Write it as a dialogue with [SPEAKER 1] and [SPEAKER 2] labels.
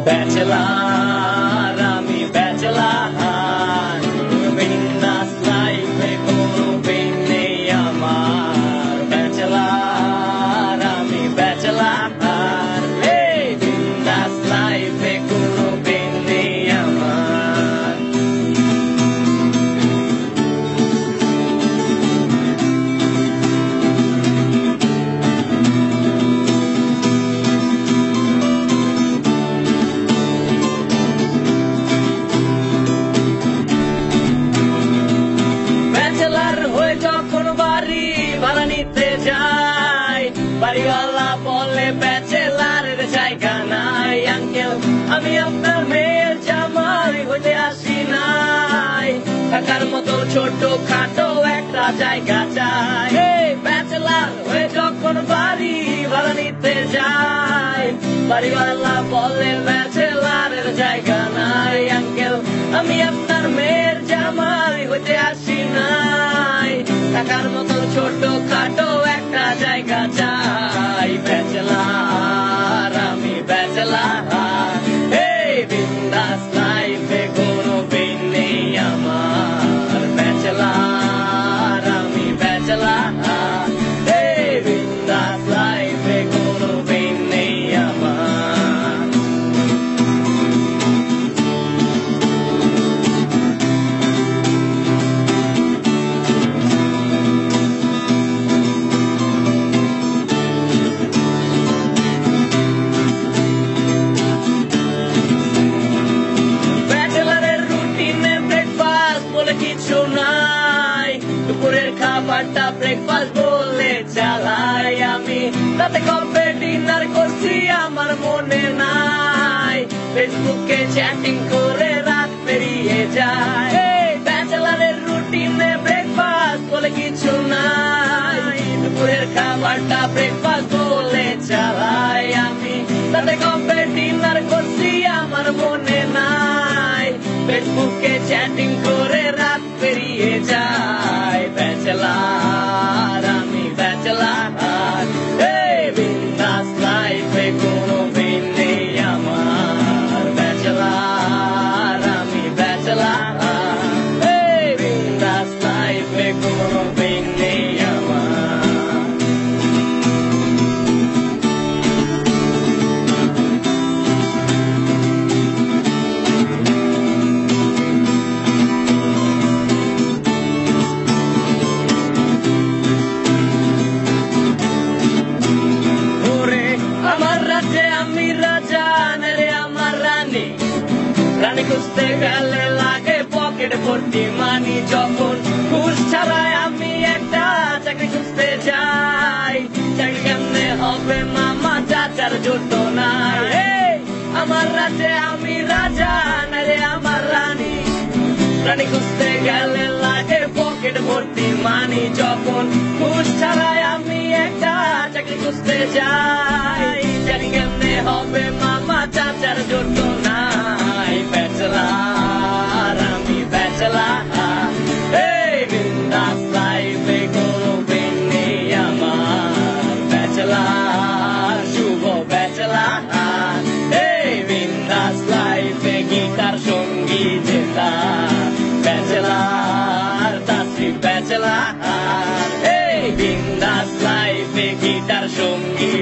[SPEAKER 1] Bachelor আমি bachelor, বিন্দাস লাইফে কোনো পেন নেই আমার। ব্যাচেলার আমি ব্যাচেলার, বিন্দাস লাইফে কোনো পেন নেই আমার। বাড়িওয়ালা বলে ব্যাচেলারের জায়গা নাই। আঙ্কেল আমি আপনার মেয়ের জামাই হইতে আসি নাই, থাকার মতো ছোট খাটো একটা জায়গা চাই। ব্যাচেলার হয়ে যখন বাড়ি ভাড়া নিতে যাই, বাড়িওয়ালা বলে ব্যাচেলারের জায়গা নাই। আঙ্কেল আমি আপনার মেয়ের জামাই হইতে আসি নাই, থাকার মতো ছোট খাটো একটা জায়গা চাই। ব্যাচেলার আমি ব্যাচেলার, বিন্দাস লাইফে কোনো পেন নেই আমার। ব্যাচেলার আমি ব্যাচেলার, বিন্দাস লাইফে কোনো পেন নেই আমার। কিছু নাই, দুপুরের খাবারটা ব্রেকফাস্ট বলে চালাই আমি, তাতে কবে ডিনার করছি আমার মনে নাই। ফেসবুকে চ্যাটিং করে রাত পেরিয়ে যায়। ব্যাচেলারের রুটিনে ব্রেকফাস্ট বলে কিছু নাই, দুপুরের খাবারটা ব্রেকফাস্ট বলে চালাই আমি, তাতে কবে ডিনার করছি আমার মনে নাই। ফেসবুকে চ্যাটিং করে রাত পেরিয়ে যায়। ব্যাচেলার আমি ব্যাচেলার, বিন্দাস লাইফে কোনো পেন নেই আমার। ব্যাচেলার আমি ব্যাচেলার, বিন্দাস লাইফে কোনো পেন নেই আমার। আমি রাজা রে আমার রানী, রানী খুঁজতে গেলে লাগে পকেট ভর্তি মানি। যখন ঘুষ ছাড়াই আমি একটা চাকরি খুঁজতে যাই, চাকরি কেমনে হবে মামা চাচার জোট নাই। আমার রাজে আমি রাজা রে আমার রানী, রানী খুঁজতে গেলে লাগে পকেট ভর্তি মানি। যখন ঘুষ ছাড়াই আমি একটা চাকরি খুঁজতে যাই, জানি কেমনে হবে মামা চাচার জোট নাই। ব্যাচেলার আমি ব্যাচেলার, বিন্দাস লাইফে কোনো পেন নেই আমার। ব্যাচেলার শুভ ব্যাচেলার, বিন্দাস লাইফে গীতার সঙ্গী যেতা। ব্যাচেলার তাসরিফ ব্যাচেলার, বিন্দাস লাইফে গীতার সঙ্গী